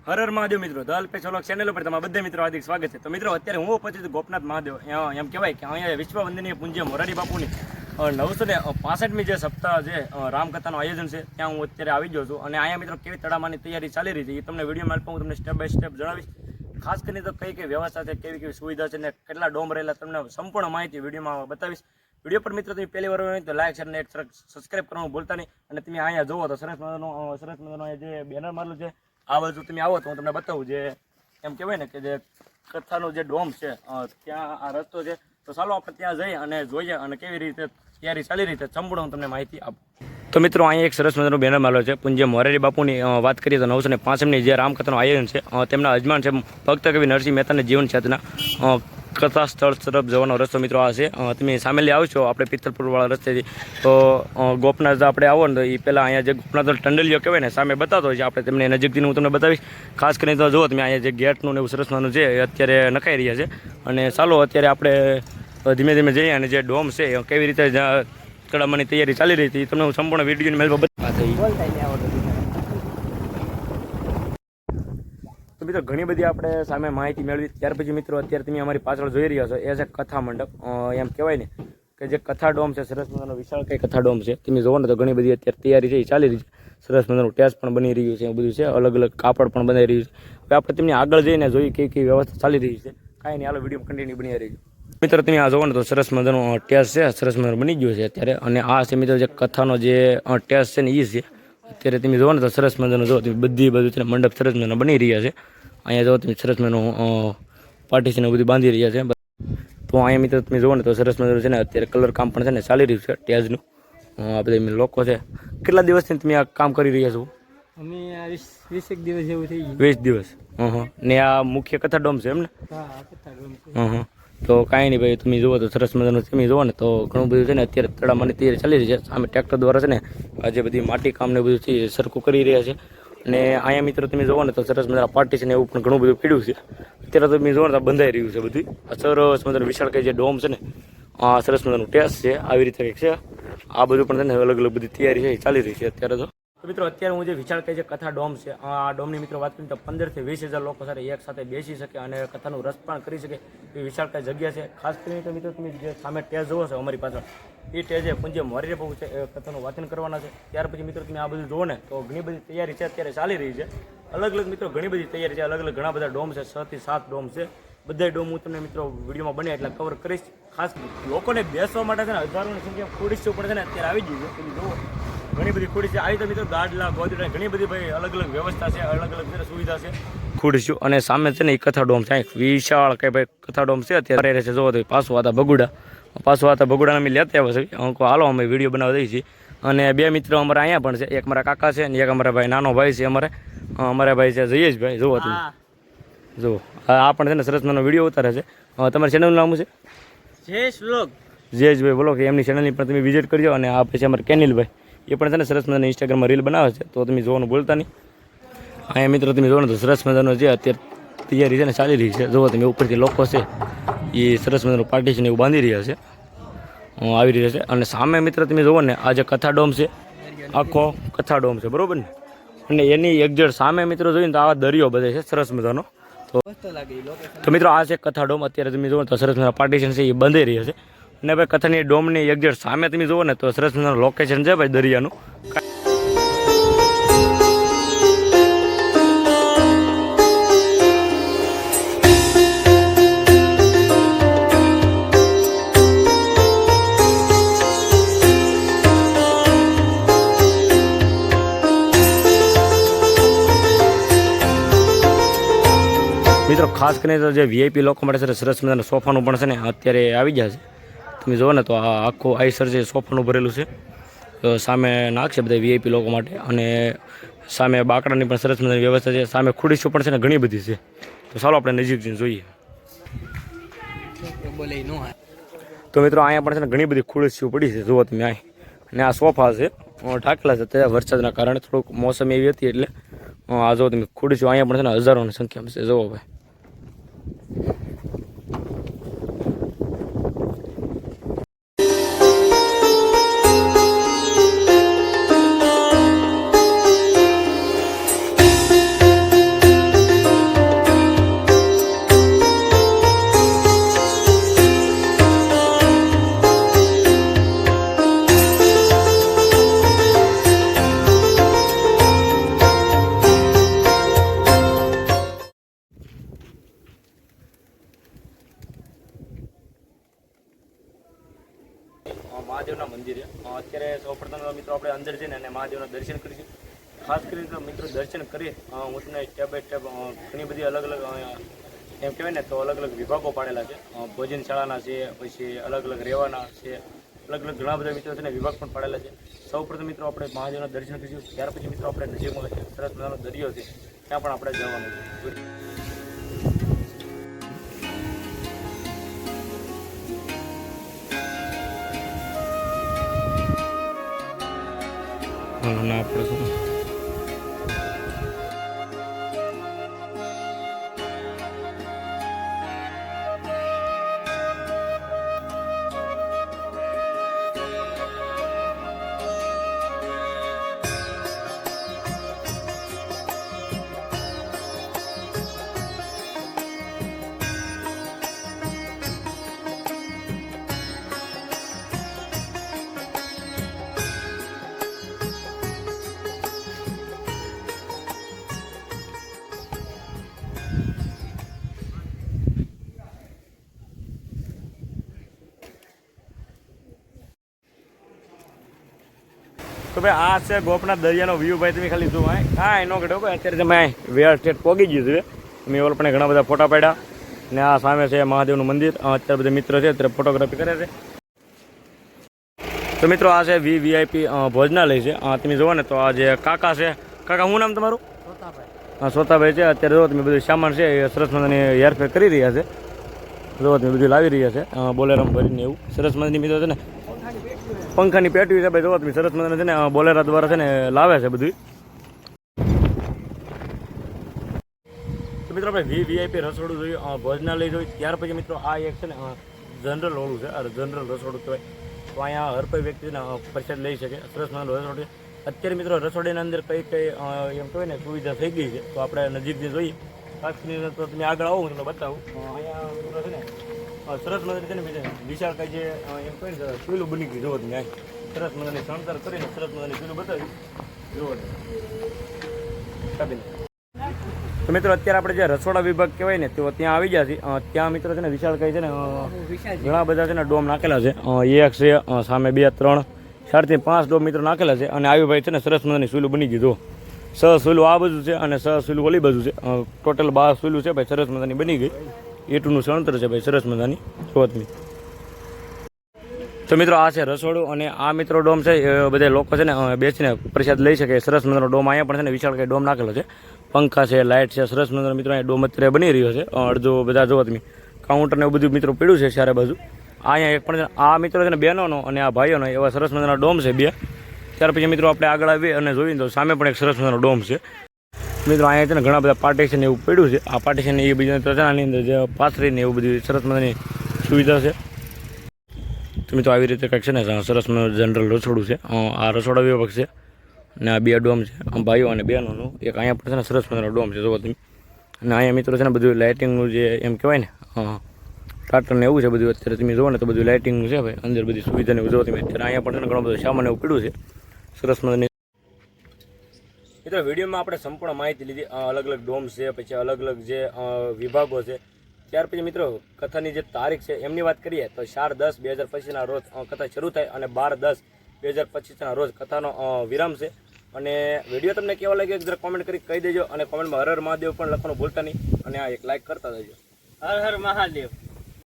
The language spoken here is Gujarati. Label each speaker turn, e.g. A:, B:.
A: હર હર મહાદેવ મિત્રો ધ અલ્પેશ વ્લોગ ચેનલ ઉપર તમારા બધા મિત્રો હાર્દિક સ્વાગત છે. તો મિત્રો અત્યારે હું ઉપસ્થિત ગોપનાથ મહાદેવ એમ કહેવાય કે અહીંયા વિશ્વ વંદનીય પૂજ્ય મોરારી બાપુની 965મી જે સપ્તાહ જે રામકથાનું આયોજન છે ત્યાં હું અત્યારે આવી ગયો છું. અને અહીંયા મિત્રો કેવી તડામાની તૈયારી ચાલી રહી છે એ તમને વિડીયોમાં હું તમને સ્ટેપ બાય સ્ટેપ જણાવીશ. ખાસ કરીને તો કઈ વ્યવસ્થા છે, કેવી કેવી સુવિધા છે ને કેટલા ડોમ રહેલા તમને સંપૂર્ણ માહિતી વિડીયોમાં બતાવીશ. વિડીયો પર મિત્રો તમે પહેલી વાર હોય તો લાઈક શેર અને સબસ્ક્રાઈબ કરવાનું ભૂલતા નહીં. અને તમે અહીંયા જોવો તો સરસ મજાનો જે બેનર મારેલું છે આ બાજુ તમે આવો તો હું તમને બતાવું. જે એમ કહેવાય ને કે જે કથાનો જે ડોમ છે ત્યાં આ રસ્તો છે. તો ચાલો આપણે ત્યાં જઈએ અને જોઈએ અને કેવી રીતે તૈયારી ચાલી રહી છે સંપૂર્ણ હું તમને માહિતી આપું. તો મિત્રો અહીંયા એક સરસ મજાનો બેનર મારેલો છે. પૂજ્ય મોરારી બાપુની વાત કરીએ તો 965ની જે રામકથાનું આયોજન છે તેમના અજમાન છે ભક્ત કવિ નરસિંહ મહેતાની જીવન ચેતના કથા સ્થળ તરફ જવાનો રસ્તો મિત્રો આ છે. તમે સામેલી આવશો આપણે પિત્તલપુરવાળા રસ્તેથી તો ગોપનાથ આપણે આવો ને તો એ પહેલાં અહીંયા જે ગોપનાથ ટંડલીઓ કહેવાય ને સામે બતાવતો હોય છે. આપણે તેમને નજીકથી હું તમને બતાવીશ. ખાસ કરીને તો જુઓ તમે અહીંયા જે ગેટનું ને એવું સરસ મજાનું છે એ અત્યારે નખાઈ રહ્યા છે. અને ચાલો અત્યારે આપણે ધીમે ધીમે જઈએ અને જે ડોમ છે કેવી રીતે તડામાની તૈયારી ચાલી રહી હતી તમને હું સંપૂર્ણ વિડીયોની મેલ બતા થઈ. તો મિત્રો ઘણી બધી આપણે સામે માહિતી મેળવી. ત્યાર પછી મિત્રો અત્યારે તમે અમારી પાછળ જોઈ રહ્યા છો એ છે કથા મંડપ. એમ કહેવાય ને કે જે કથા ડોમ છે સરસ મજાનો વિશાળ કઈ કથા ડોમ છે. તમે જોવો ને તો ઘણી બધી અત્યારે તૈયારી છે એ ચાલી રહી છે. સરસ મજાનું ટેસ્ટ પણ બની રહ્યું છે, એવું બધું છે. અલગ અલગ કાપડ પણ બનાવી રહ્યું છે. હવે આપણે તમને આગળ જઈને જોઈએ કેવી વ્યવસ્થા ચાલી રહી છે. કાંઈ નહીં, હાલો વિડીયો કન્ટિન્યુ બની રહી છે. મિત્રો તમે આ જોવો ને તો સરસ મજાનો ટેસ્ટ છે, સરસ મજાનો બની ગયો છે અત્યારે. અને આ છે મિત્રો જે કથાનો જે ટેસ્ટ છે ને એ છે. અત્યારે તમે જોવો ને તો સરસ મજાનો જો બધી બધું છે મંડપ સરસ મજાનો બની રહ્યા છે. અહીંયા જો તમે સરસ મજાનું પાર્ટીશન બધું બાંધી રહ્યા છે. તો અહીંયા મિત્રો તમે જોવો ને તો સરસ મજાનું છે ને અત્યારે કલર કામ પણ છે ને ચાલી રહ્યું છે ટેજનું. આ બધા લોકો છે. કેટલા દિવસથી તમે આ કામ કરી રહ્યા છો?
B: અમે 20 દિવસ જેવું થઈ ગયું.
A: 20 દિવસ. ને આ મુખ્ય કથા ડોમ છે એમ ને?
B: હા, કથા ડોમ છે.
A: તો કાંઈ નહીં ભાઈ, તમે જુઓ તો સરસ મજાનું તમે જુઓ ને તો ઘણું બધું છે ને અત્યારે તડામાની તૈયારી ચાલી રહી છે. સામે ટ્રેક્ટર દ્વારા છે ને આજે બધી માટી કામ ને બધું છે સરખું કરી રહ્યા છે. અને અહીંયા મિત્રો તમે જુઓ ને તો સરસ મજાના પાર્ટીશન એવું પણ ઘણું બધું પીડ્યું છે. અત્યારે તમે જુઓ ને તો બંધાઈ રહ્યું છે બધું. આ સરસ મજાનું વિશાળ કઈ જે ડોમ છે ને આ સરસ મજાનું ટેસ્ટ છે આવી રીતે કંઈક છે. આ બધું પણ છે ને અલગ અલગ બધી તૈયારી છે એ ચાલી રહી છે અત્યારે. તો મિત્રો અત્યારે હું જે વિશાળ કઈ જે કથા ડોમ છે આ ડોમની મિત્રો વાત કરીએ તો 15 થી 20,000 લોકો સાથે એક સાથે બેસી શકે અને કથાનું રસપાન કરી શકે એ વિશાળ કઈ જગ્યા છે. ખાસ કરીને તો મિત્રો તમે જે સામે ટેજ જોવો છો અમારી પાછળ એ ટેજે પૂજ્ય મોરારી બાપુ છે એ કથાનું વાંચન કરવાના છે. ત્યાર પછી મિત્રો તમે આ બધું જુઓ ને તો ઘણી બધી તૈયારી છે અત્યારે ચાલી રહી છે. અલગ અલગ મિત્રો ઘણી બધી તૈયારી છે. અલગ અલગ ઘણા બધા ડોમ છે, 6 થી 7 ડોમ છે. બધા ડોમ હું તમને મિત્રો વિડીયોમાં બને એટલે કવર કરીશ. ખાસ લોકોને બેસવા માટે છે ને હજારોની સંખ્યા ખુરશીઓ પણ છે ને અત્યારે આવી ગઈ છે. તમે જુઓ ઘણી બધી ખુરશી આવી તો મિત્રો ગાડલા ગોદડા ઘણી બધી ભાઈ અલગ અલગ વ્યવસ્થા છે, અલગ અલગ સુવિધા છે ખુરશીઓ. અને સામે છે ને એ કથા ડોમ છે વિશાળ કઈ ભાઈ કથા ડોમ છે અત્યારે છે. જોવો તો પાછું આતા બગુડા અમે લેતા આવ્યા છે. અંકો હાલો અમે વિડીયો બનાવવા દઈએ છીએ. અને બે મિત્રો અમારા અહીંયા પણ છે. એક મારા કાકા છે અને એક અમારા ભાઈ નાનો ભાઈ છે. અમારા ભાઈ છે જયેશભાઈ. જુઓ તમે જુઓ આ પણ છે ને સરસ મજાનો વિડીયો ઉતારે છે. તમારી ચેનલનું નામ છે જયેશભાઈ બોલો કે એમની ચેનલની પણ તમે વિઝિટ કરજો. અને આ પછી અમારા કેનિલભાઈ એ પણ છે ને સરસ મજાની ઇન્સ્ટાગ્રામમાં રીલ બનાવે છે તો તમે જોવાનું ભૂલતા નહીં. અહીંયા મિત્રો તમે જોવો ને તો સરસ મજાનો જે અત્યારે તૈયારી છે ને ચાલી રહી છે. જુઓ તમે ઉપરથી લોકો છે એ સરસ મજાનું પાર્ટીશન એવું બાંધી રહ્યા છે આવી રહ્યા છે. અને સામે મિત્રો તમે જુઓ ને આ જે કથા ડોમ છે આખો કથા ડોમ છે બરોબર ને. અને એની એક્ઝેક્ટ સામે મિત્રો જોઈને તો આવા દરિયો બધે છે સરસ મજાનો. તો મિત્રો આ છે કથા ડોમ. અત્યારે તમે જુઓ તો સરસ મજાના પાર્ટીશન છે એ બંધાઈ રહ્યા છે. અને ભાઈ કથાની ડોમની એક્ઝેક્ટ સામે તમે જુઓ ને તો સરસ મજાનું લોકેશન છે ભાઈ દરિયાનું. મિત્રો ખાસ કરીને તો જે વીઆઈપી લોકો માટે છે સરસ મજાના સોફાનું પણ છે ને અત્યારે આવી ગયા છે. તમે જુઓ ને તો આ આખું આઈસર છે સોફાનું ભરેલું છે. સામે નાખશે બધા વીઆઈપી લોકો માટે. અને સામે બાકડાની પણ સરસ મજાની વ્યવસ્થા છે. સામે ખુરશીઓ પણ છે ને ઘણી બધી છે. તો ચાલો આપણે નજીક જઈને જોઈએ. તો મિત્રો અહીંયા પણ છે ને ઘણી બધી ખુરશીઓ પડી છે. જુઓ તમે અહીં. અને આ સોફા છે ઢાકેલા છે તે વરસાદના કારણે થોડુંક મોસમ એવી હતી એટલે આ જો તમે ખુરશીઓ અહીંયા પણ છે ને હજારોની સંખ્યામાં છે. જુઓ ભાઈ સૌપ્રથમ મિત્રો આપણે અંદર જઈને અને મહાદેવના દર્શન કરીશું. ખાસ કરીને તો મિત્રો દર્શન કરી હું તમને સ્ટેપ બાય સ્ટેપ ઘણી બધી અલગ અલગ એમ કહેવાય ને તો અલગ અલગ વિભાગો પાડેલા છે. ભોજનશાળાના છે, પછી અલગ અલગ રહેવાના છે, અલગ અલગ ઘણા બધા મિત્રો છે ને વિભાગ પણ પાડેલા છે. સૌપ્રથમ મિત્રો આપણે મહાદેવના દર્શન કરીશું. ત્યાર પછી મિત્રો આપણે નજીકમાં સરસ મજાનો દરિયો છે ત્યાં પણ આપણે જવાનું છે. તો ભાઈ આ છે ગોપનાથ દરિયાનો વ્યૂ. ભાઈ તમે ખાલી જુઓ કાંઈ નો ઘટો ભાઈ. અત્યારે તમે વેર સ્ટેટ પહોંચી ગયું છે. અમે ઓલ પણ ઘણા બધા ફોટા પાડ્યા ને આ સામે છે મહાદેવનું મંદિર. અત્યારે બધા મિત્રો છે અત્યારે ફોટોગ્રાફી કરે છે. તો મિત્રો આ છે વીઆઈપી ભોજનાલય છે. તમે જુઓ ને તો આ જે કાકા છે. કાકા શું નામ તમારું? હા, સોતાભાઈ છે. અત્યારે જો તમે બધું સામાન છે એ સરસ મજાની હેરફેર કરી રહ્યા છે. જો તમે બધું લાવી રહ્યા છે બોલેરામ ભરીને એવું સરસ મજાની મિત્રો છે ને પંખાની પેટી છે ભાઈ. જો તમે સરસ મજાને છે ને બોલેરા દ્વારા છે ને લાવે છે બધું. તો મિત્રો આપણે વીઆઈપી રસોડું જોયું, ભોજનાલય જોયું. ત્યાર પછી મિત્રો આ એક છે ને જનરલ હોળું છે. જનરલ રસોડું કહેવાય. તો અહીંયા હર કોઈ વ્યક્તિ છે ને પ્રસાદ લઈ શકે. સરસ મજાનું રસોડું. અત્યારે મિત્રો રસોડાની અંદર કઈ કઈ એમ કહેવાય ને સુવિધા થઈ ગઈ છે. તો આપણે નજીકથી જોઈએ. ખાસ કરીને તો તમે આગળ આવો હું તમને બતાવું. અહીંયા મિત્રો છે ને સરસ મજાની છે ને વિશાળ કઈ જે એમ કહે ને ચૂલું બની ગયું. જોવો તમે સરસ મજાની શણગાર કરીને સરસ મજાની ચૂલું બતાવી. જોવો તો મિત્રો અત્યારે આપણે જે રસોડા વિભાગ કહેવાય ને તો ત્યાં આવી ગયા છે. ત્યાં મિત્રો છે ને વિશાળ કઈ છે ને ઘણા બધા છે ને ડોમ નાખેલા છે. એક છે સામે 2 3 4 થી 5 ડોમ મિત્રો નાખેલા છે. અને આવી ભાઈ છે ને સરસ મજાની ચૂલું બની ગયું. જો 6 ચૂલું આ બાજુ છે અને 6 ચૂલું ઓલી બાજુ છે. ટોટલ 12 ચૂલું છે ભાઈ. સરસ મજાની બની ગઈ. ઈંટનું સણતર છે ભાઈ સરસ મજાની. જોતમી તો મિત્રો આ છે રસોડું. અને આ મિત્રો ડોમ છે એ બધા લોકો છે ને બેસીને પ્રસાદ લઈ શકે. સરસ મજાનો ડોમ અહીંયા પણ છે ને વિશાળ કઈ ડોમ નાખેલો છે. પંખા છે, લાઇટ છે. સરસ મજાનો મિત્રો અહીંયા ડોમ અત્યારે બની રહ્યો છે. અડધો બધા જોવો તમે કાઉન્ટર ને એવું બધું મિત્રો પીડ્યું છે ચારે બાજુ. અહીંયા એક પણ આ મિત્રો છે ને બહેનોનો અને આ ભાઈઓનો એવા સરસ મજાના ડોમ છે 2. ત્યાર પછી મિત્રો આપણે આગળ આવીએ અને જોઈએ તો સામે પણ એક સરસ મજાનો ડોમ છે. મિત્રો અહીંયા છે ને ઘણા બધા પાર્ટીશન એવું પડ્યું છે. આ પાર્ટીશન એ બીજા તો છે આની અંદર જે પાથરીને એવું બધી સરસ મજાની સુવિધા છે. તો મિત્રો આવી રીતે કંઈક છે ને સરસ મજાનું જનરલ રસોડું છે. આ રસોડા વિભાગ છે અને આ 2 ડોમ છે ભાઈઓ અને બહેનોનું. એક અહીંયા પણ છે ને સરસ મજાનો ડોમ છે જોવો તમે. અને અહીંયા મિત્રો છે ને બધું લાઇટિંગનું જે એમ કહેવાય ને ટાટર ને એવું છે બધું. અત્યારે તમે જુઓ ને તો બધું લાઇટિંગનું છે ભાઈ. અંદર બધી સુવિધાને જોવો તમે. અત્યારે અહીંયા પણ છે ને ઘણો બધો સામાન એવું પીડ્યું છે સરસ મજાની. મિત્રો વિડીયોમાં આપણે સંપૂર્ણ માહિતી લીધી. અલગ અલગ ડોમ છે, પછી અલગ અલગ જે વિભાગો છે. ત્યાર પછી મિત્રો કથાની જે તારીખ છે એમની વાત કરીએ તો 4/10/2025ના રોજ કથા શરૂ થાય અને 12/10/2025ના રોજ કથાનો વિરામ છે. અને વિડીયો તમને કેવો લાગ્યો એક જરા કોમેન્ટ કરી કહી દેજો. અને કોમેન્ટમાં હર હર મહાદેવ પણ લખવાનું ભૂલતા નહીં. અને આ એક લાઈક કરતા દેજો.
B: હર હર મહાદેવ.